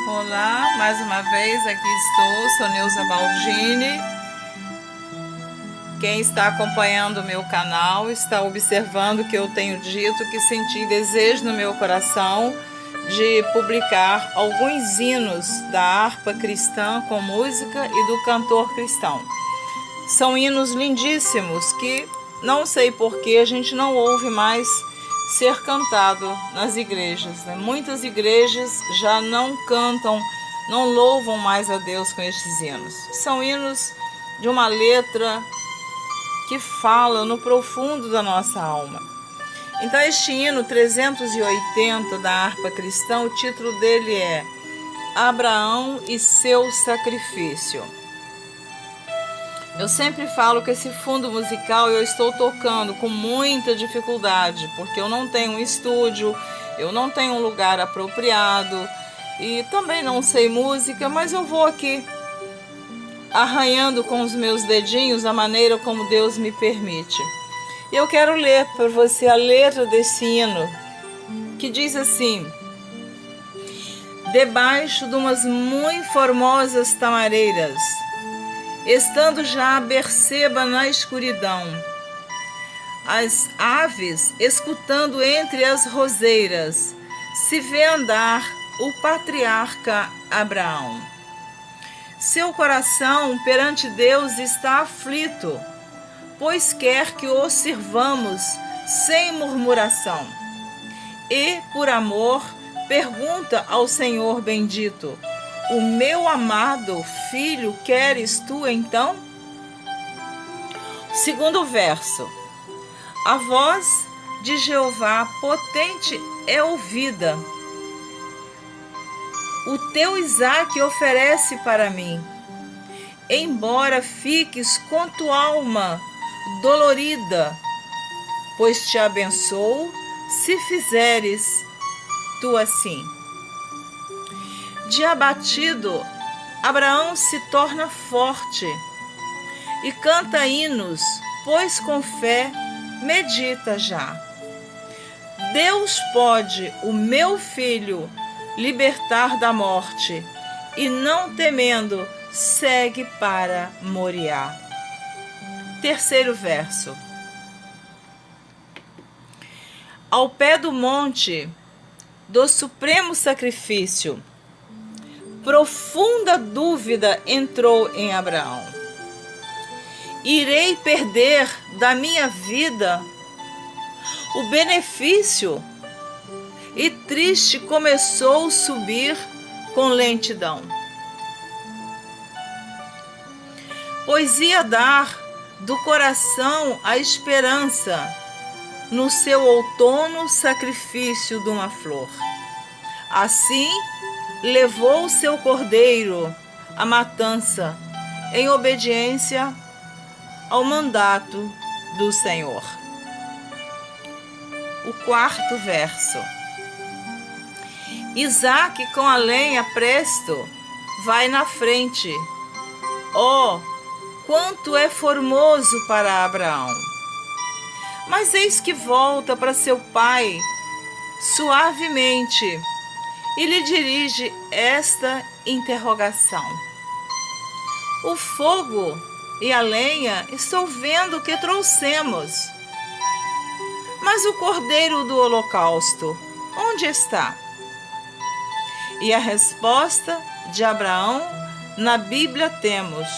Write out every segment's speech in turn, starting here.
Olá, mais uma vez aqui sou Neuza Baldini. Quem está acompanhando o meu canal está observando que eu tenho dito que senti desejo no meu coração de publicar alguns hinos da harpa cristã com música e do cantor cristão. São hinos lindíssimos que não sei por que a gente não ouve mais ser cantado nas igrejas, né? Muitas igrejas já não cantam, não louvam mais a Deus com estes hinos. São hinos de uma letra que fala no profundo da nossa alma. Então este hino 380 da harpa cristã, o título dele é Abraão e seu sacrifício. Eu sempre falo que esse fundo musical eu estou tocando com muita dificuldade, porque eu não tenho um estúdio, eu não tenho um lugar apropriado e também não sei música, mas eu vou aqui arranhando com os meus dedinhos a maneira como Deus me permite. E eu quero ler para você a letra desse hino, que diz assim: debaixo de umas muito formosas tamareiras, estando já a Berseba na escuridão, as aves escutando entre as roseiras, se vê andar o patriarca Abraão. Seu coração perante Deus está aflito, pois quer que o sirvamos sem murmuração. E, por amor, pergunta ao Senhor bendito: o meu amado filho queres tu então? Segundo verso. A voz de Jeová potente é ouvida. O teu Isaque oferece para mim. Embora fiques com tua alma dolorida, pois te abençoo se fizeres tu assim. De abatido, Abraão se torna forte e canta hinos, pois com fé medita já. Deus pode o meu filho libertar da morte, e não temendo, segue para Moriá. Terceiro verso. Ao pé do monte do supremo sacrifício, profunda dúvida entrou em Abraão. Irei perder da minha vida o benefício? E triste começou a subir com lentidão. Pois ia dar do coração a esperança no seu outono sacrifício de uma flor. Assim, levou seu cordeiro à matança, em obediência ao mandato do Senhor. O quarto verso. Isaque com a lenha presto vai na frente. Oh, quanto é formoso para Abraão! Mas eis que volta para seu pai suavemente e lhe dirige esta interrogação: o fogo e a lenha estou vendo que trouxemos, mas o cordeiro do holocausto, onde está? E a resposta de Abraão na Bíblia temos: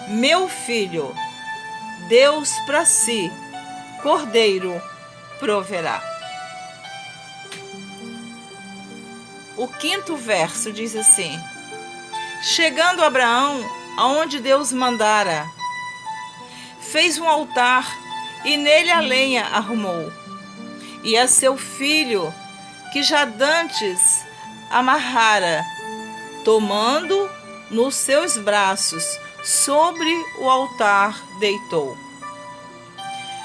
meu filho, Deus para si, cordeiro proverá. O quinto verso diz assim: chegando Abraão aonde Deus mandara, fez um altar e nele a lenha arrumou, e a seu filho, que já dantes amarrara, tomando nos seus braços, sobre o altar deitou.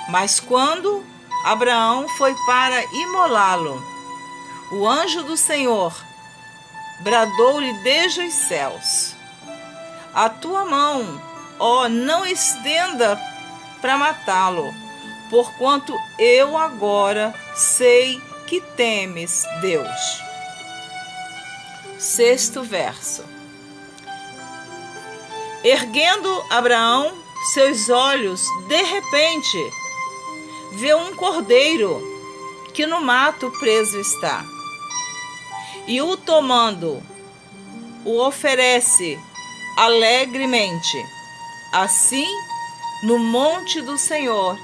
Mas quando Abraão foi para imolá-lo, o anjo do Senhor bradou-lhe desde os céus: a tua mão, ó, não estenda para matá-lo, porquanto eu agora sei que temes Deus. Sexto verso. Erguendo Abraão seus olhos, de repente, vê um cordeiro que no mato preso está. E o tomando, o oferece alegremente. Assim, no monte do Senhor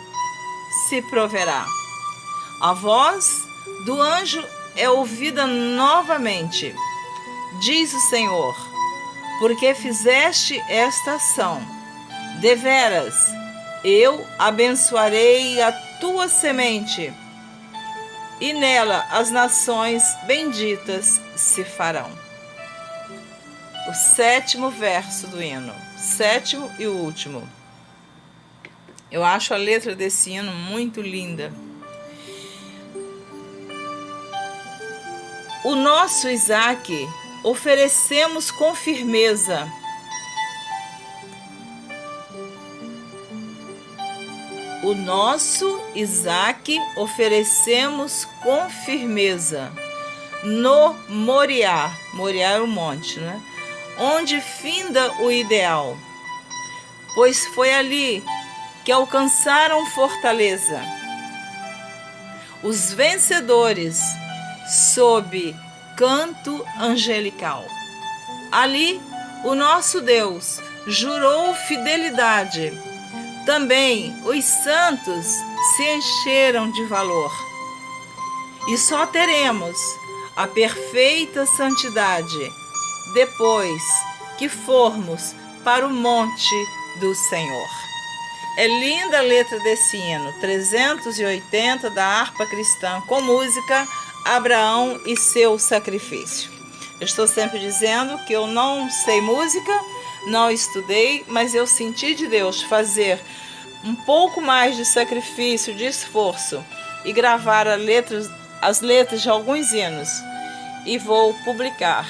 se proverá. A voz do anjo é ouvida novamente. Diz o Senhor: porque fizeste esta ação, deveras, eu abençoarei a tua semente, e nela as nações benditas se farão. O sétimo verso do hino, sétimo e último. Eu acho a letra desse hino muito linda. O nosso Isaque oferecemos com firmeza. O nosso Isaque oferecemos com firmeza no Moriá. Moriá é o monte, né? Onde finda o ideal, pois foi ali que alcançaram fortaleza os vencedores sob canto angelical. Ali o nosso Deus jurou fidelidade. Também os santos se encheram de valor. E só teremos a perfeita santidade depois que formos para o monte do Senhor. É linda a letra desse hino, 380 da harpa cristã, com música Abraão e seu sacrifício. Eu estou sempre dizendo que eu não sei música, não estudei, mas eu senti de Deus fazer um pouco mais de sacrifício, de esforço, e gravar as letras de alguns hinos, e vou publicar.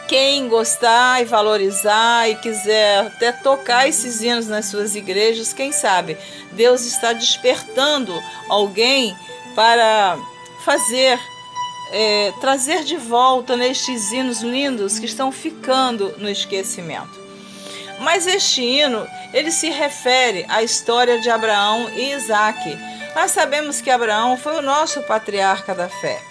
Quem gostar e valorizar e quiser até tocar esses hinos nas suas igrejas, quem sabe Deus está despertando alguém para trazer de volta nestes hinos lindos que estão ficando no esquecimento. Mas este hino, ele se refere à história de Abraão e Isaque. Nós sabemos que Abraão foi o nosso patriarca da fé.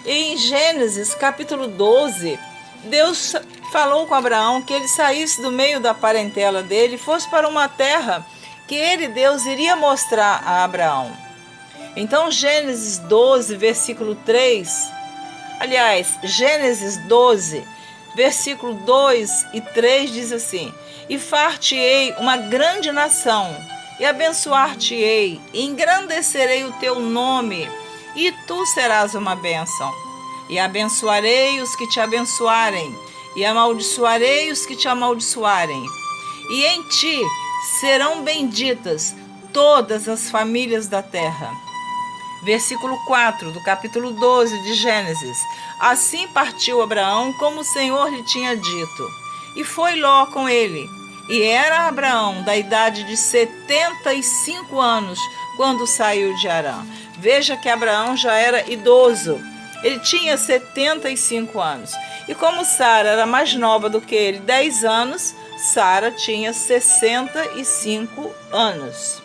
E em Gênesis, capítulo 12, Deus falou com Abraão que ele saísse do meio da parentela dele e fosse para uma terra que ele, Deus, iria mostrar a Abraão. Então, Gênesis 12, versículo 3, Gênesis 12, versículo 2 e 3 diz assim: e far-te-ei uma grande nação, e abençoar-te-ei, e engrandecerei o teu nome, e tu serás uma bênção. E abençoarei os que te abençoarem, e amaldiçoarei os que te amaldiçoarem. E em ti serão benditas todas as famílias da terra. Versículo 4 do capítulo 12 de Gênesis. Assim partiu Abraão como o Senhor lhe tinha dito, e foi Ló com ele. E era Abraão da idade de 75 anos quando saiu de Harã. Veja que Abraão já era idoso. Ele tinha 75 anos. E como Sara era mais nova do que ele, 10 anos, Sara tinha 65 anos.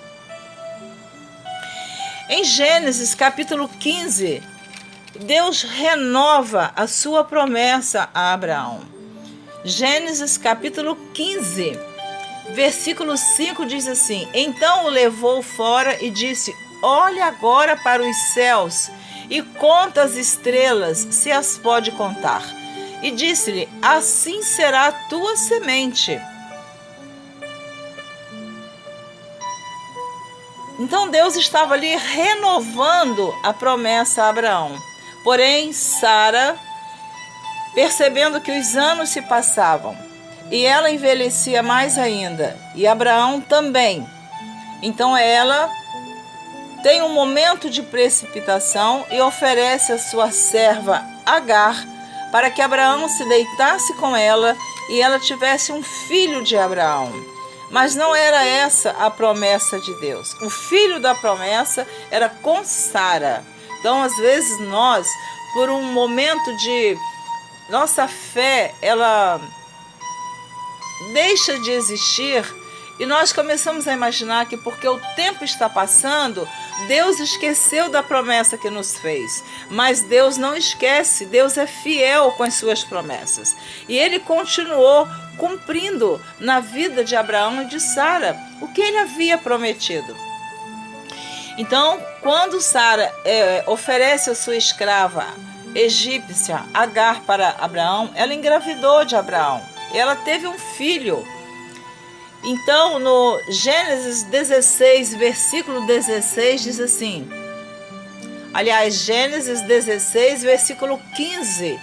Em Gênesis capítulo 15, Deus renova a sua promessa a Abraão. Gênesis capítulo 15, versículo 5 diz assim: então o levou fora e disse: olha agora para os céus e conta as estrelas, se as pode contar. E disse-lhe: assim será a tua semente. Então Deus estava ali renovando a promessa a Abraão. Porém, Sara percebendo que os anos se passavam, e ela envelhecia mais ainda, e Abraão também. Então ela tem um momento de precipitação e oferece a sua serva Agar para que Abraão se deitasse com ela e ela tivesse um filho de Abraão. Mas não era essa a promessa de Deus. O filho da promessa era com Sara. Então, às vezes, nós, por um momento de nossa fé, ela deixa de existir e nós começamos a imaginar que porque o tempo está passando, Deus esqueceu da promessa que nos fez. Mas Deus não esquece, Deus é fiel com as suas promessas. E Ele continuou cumprindo na vida de Abraão e de Sara o que Ele havia prometido. Então, quando Sara oferece a sua escrava egípcia Agar para Abraão, ela engravidou de Abraão. Ela teve um filho. Então, no Gênesis 16, versículo 16, diz assim, aliás, Gênesis 16, versículo 15,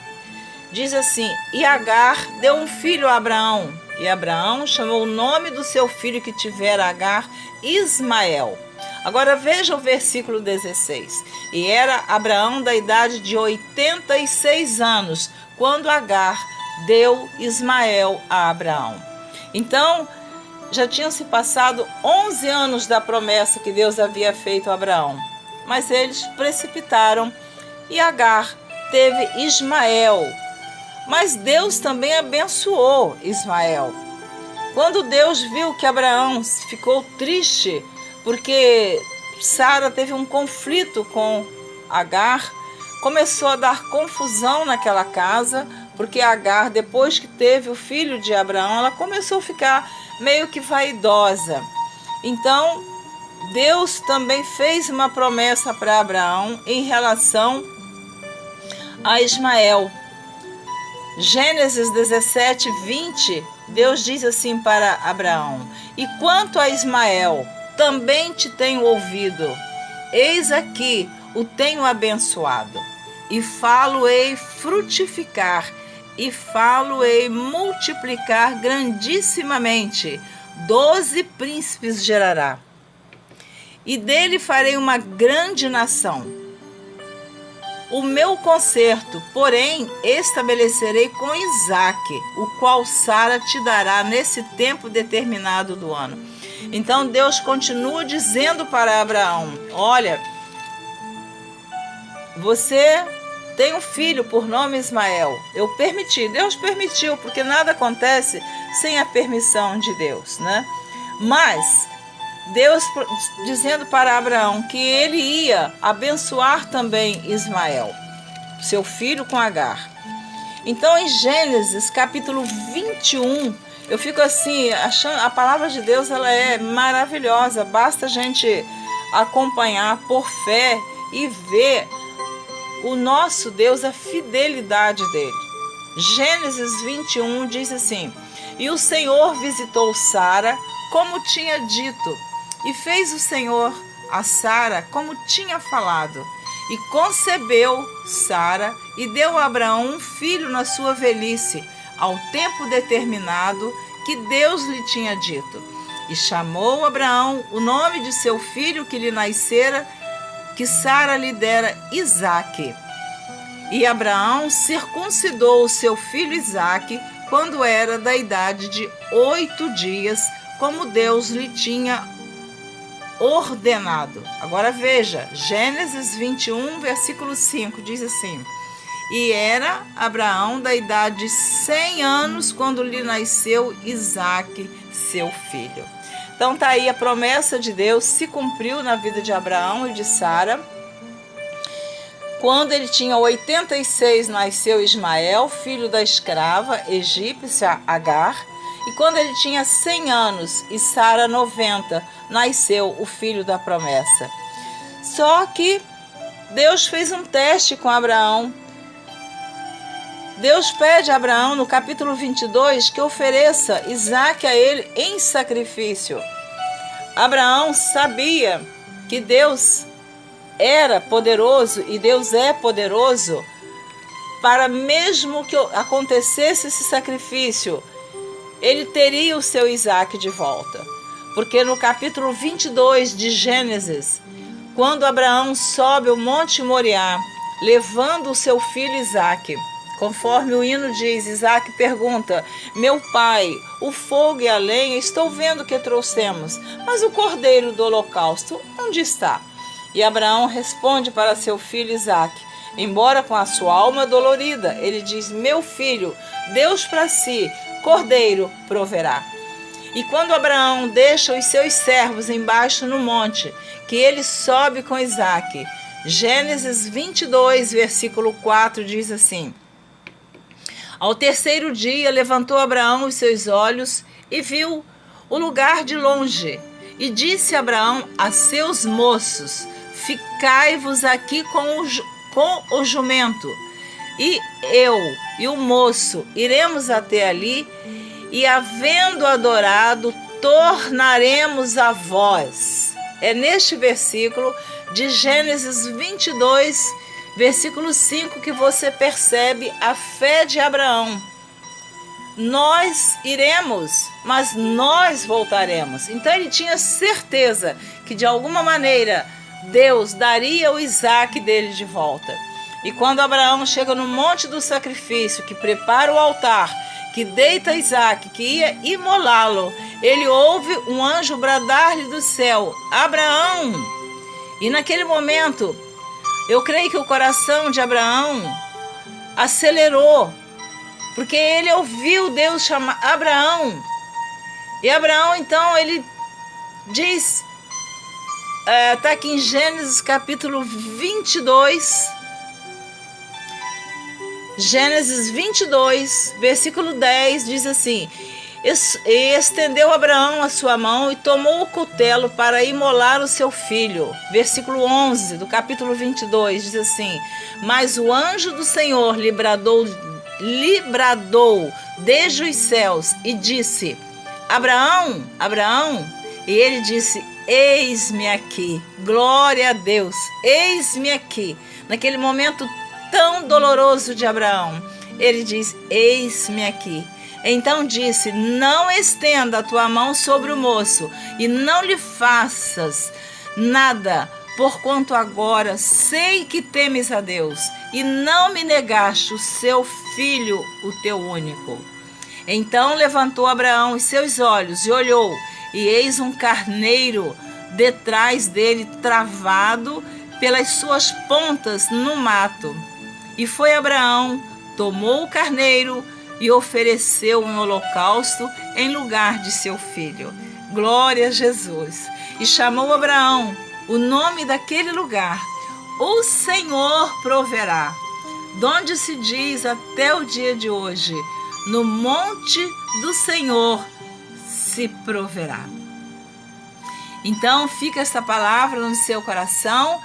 diz assim, e Agar deu um filho a Abraão, e Abraão chamou o nome do seu filho que tivera Agar, Ismael. Agora veja o versículo 16, e era Abraão da idade de 86 anos, quando Agar deu Ismael a Abraão. Então, já tinham se passado 11 anos da promessa que Deus havia feito a Abraão. Mas eles precipitaram e Agar teve Ismael. Mas Deus também abençoou Ismael. Quando Deus viu que Abraão ficou triste porque Sara teve um conflito com Agar, começou a dar confusão naquela casa, porque Agar, depois que teve o filho de Abraão, ela começou a ficar meio que vaidosa. Então, Deus também fez uma promessa para Abraão em relação a Ismael. Gênesis 17, 20, Deus diz assim para Abraão, e quanto a Ismael, também te tenho ouvido, eis aqui o tenho abençoado, e falo-ei frutificar, e falo-ei multiplicar grandissimamente, 12 príncipes gerará. E dele farei uma grande nação. O meu concerto, porém, estabelecerei com Isaque, o qual Sara te dará nesse tempo determinado do ano. Então Deus continua dizendo para Abraão, olha, você tem um filho por nome Ismael. Eu permiti, Deus permitiu, porque nada acontece sem a permissão de Deus, né? Mas Deus dizendo para Abraão que ele ia abençoar também Ismael, seu filho com Agar. Então em Gênesis capítulo 21, eu fico assim, achando, a palavra de Deus ela é maravilhosa, basta a gente acompanhar por fé e ver o nosso Deus, a fidelidade dele. Gênesis 21 diz assim, e o Senhor visitou Sara como tinha dito, e fez o Senhor a Sara como tinha falado, e concebeu Sara e deu a Abraão um filho na sua velhice, ao tempo determinado que Deus lhe tinha dito. E chamou Abraão o nome de seu filho que lhe nascera, que Sara lhe dera Isaque. E Abraão circuncidou o seu filho Isaque quando era da idade de 8 dias, como Deus lhe tinha ordenado. Agora veja, Gênesis 21, versículo 5, diz assim, e era Abraão da idade de 100 anos quando lhe nasceu Isaque, seu filho. Então tá aí a promessa de Deus, se cumpriu na vida de Abraão e de Sara. Quando ele tinha 86, nasceu Ismael, filho da escrava egípcia Agar. E quando ele tinha 100 anos e Sara 90, nasceu o filho da promessa. Só que Deus fez um teste com Abraão. Deus pede a Abraão, no capítulo 22, que ofereça Isaque a ele em sacrifício. Abraão sabia que Deus era poderoso e Deus é poderoso para mesmo que acontecesse esse sacrifício, ele teria o seu Isaque de volta. Porque no capítulo 22 de Gênesis, quando Abraão sobe o Monte Moriá, levando o seu filho Isaque, conforme o hino diz, Isaque pergunta: meu pai, o fogo e a lenha estou vendo que trouxemos, mas o cordeiro do holocausto, onde está? E Abraão responde para seu filho Isaque, embora com a sua alma dolorida, ele diz: meu filho, Deus para si, cordeiro proverá. E quando Abraão deixa os seus servos embaixo no monte, que ele sobe com Isaque, Gênesis 22, versículo 4 diz assim: ao terceiro dia levantou Abraão os seus olhos e viu o lugar de longe. E disse Abraão a seus moços: ficai-vos aqui com o jumento, e eu e o moço iremos até ali, e havendo adorado, tornaremos a vós. É neste versículo de Gênesis 22, versículo 5, que você percebe a fé de Abraão. Nós iremos, mas nós voltaremos. Então ele tinha certeza que de alguma maneira Deus daria o Isaque dele de volta. E quando Abraão chega no monte do sacrifício, que prepara o altar, que deita Isaque, que ia imolá-lo, ele ouve um anjo bradar-lhe do céu: Abraão! E naquele momento, eu creio que o coração de Abraão acelerou, porque ele ouviu Deus chamar Abraão. E Abraão, então, ele diz, está aqui em Gênesis capítulo 22, Gênesis 22, versículo 10, diz assim: e estendeu Abraão a sua mão e tomou o cutelo para imolar o seu filho. Versículo 11 do capítulo 22 diz assim: mas o anjo do Senhor lhe bradou desde os céus e disse: Abraão, Abraão. E ele disse: eis-me aqui. Glória a Deus, eis-me aqui. Naquele momento tão doloroso de Abraão, ele diz: eis-me aqui. Então disse: não estenda a tua mão sobre o moço e não lhe faças nada, porquanto agora sei que temes a Deus e não me negaste o seu filho, o teu único. Então levantou Abraão os seus olhos e olhou, e eis um carneiro detrás dele, travado pelas suas pontas no mato. E foi Abraão, tomou o carneiro e ofereceu um holocausto em lugar de seu filho. Glória a Jesus. E chamou Abraão o nome daquele lugar: o Senhor proverá. Donde se diz até o dia de hoje: no monte do Senhor se proverá. Então fica essa palavra no seu coração,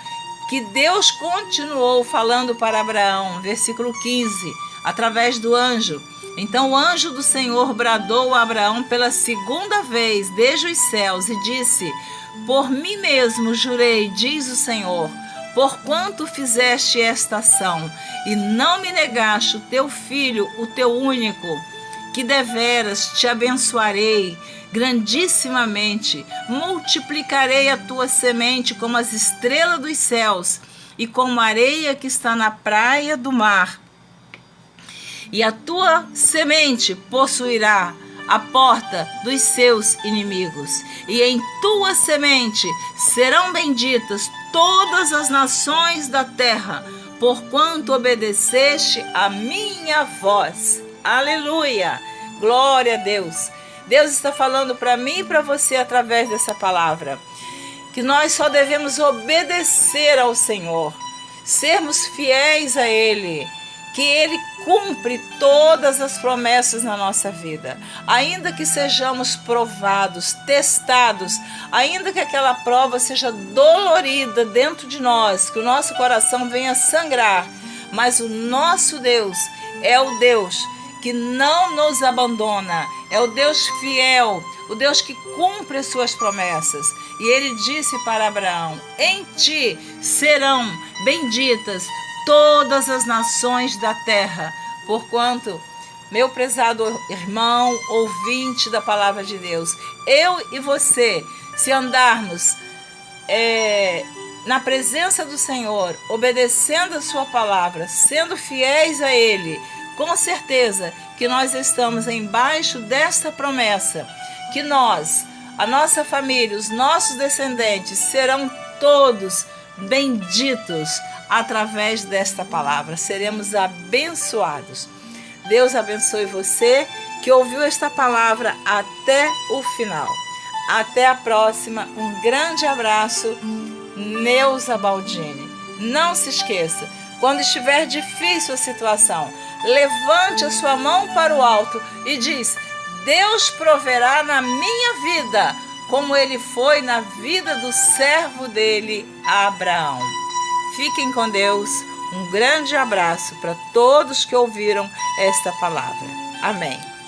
que Deus continuou falando para Abraão, versículo 15, através do anjo. Então o anjo do Senhor bradou a Abraão pela segunda vez desde os céus e disse: por mim mesmo jurei, diz o Senhor, porquanto fizeste esta ação e não me negaste o teu filho, o teu único, que deveras te abençoarei grandissimamente, multiplicarei a tua semente como as estrelas dos céus e como a areia que está na praia do mar. E a tua semente possuirá a porta dos seus inimigos, e em tua semente serão benditas todas as nações da terra, porquanto obedeceste a minha voz. Aleluia! Glória a Deus! Deus está falando para mim e para você através dessa palavra, que nós só devemos obedecer ao Senhor, sermos fiéis a Ele, que Ele cumpre todas as promessas na nossa vida. Ainda que sejamos provados, testados, ainda que aquela prova seja dolorida dentro de nós, que o nosso coração venha sangrar, mas o nosso Deus é o Deus que não nos abandona, é o Deus fiel, o Deus que cumpre as suas promessas. E Ele disse para Abraão: em ti serão benditas todas as nações da terra, porquanto, meu prezado irmão, ouvinte da palavra de Deus, eu e você, se andarmos na presença do Senhor, obedecendo a sua palavra, sendo fiéis a Ele, com certeza que nós estamos embaixo desta promessa, que nós, a nossa família, os nossos descendentes serão todos benditos através desta palavra, seremos abençoados. Deus abençoe você que ouviu esta palavra até o final. Até a próxima, um grande abraço, Neuza Baldini. Não se esqueça, quando estiver difícil a situação, levante a sua mão para o alto e diz: Deus proverá na minha vida, como Ele foi na vida do servo dele, Abraão. Fiquem com Deus. Um grande abraço para todos que ouviram esta palavra. Amém.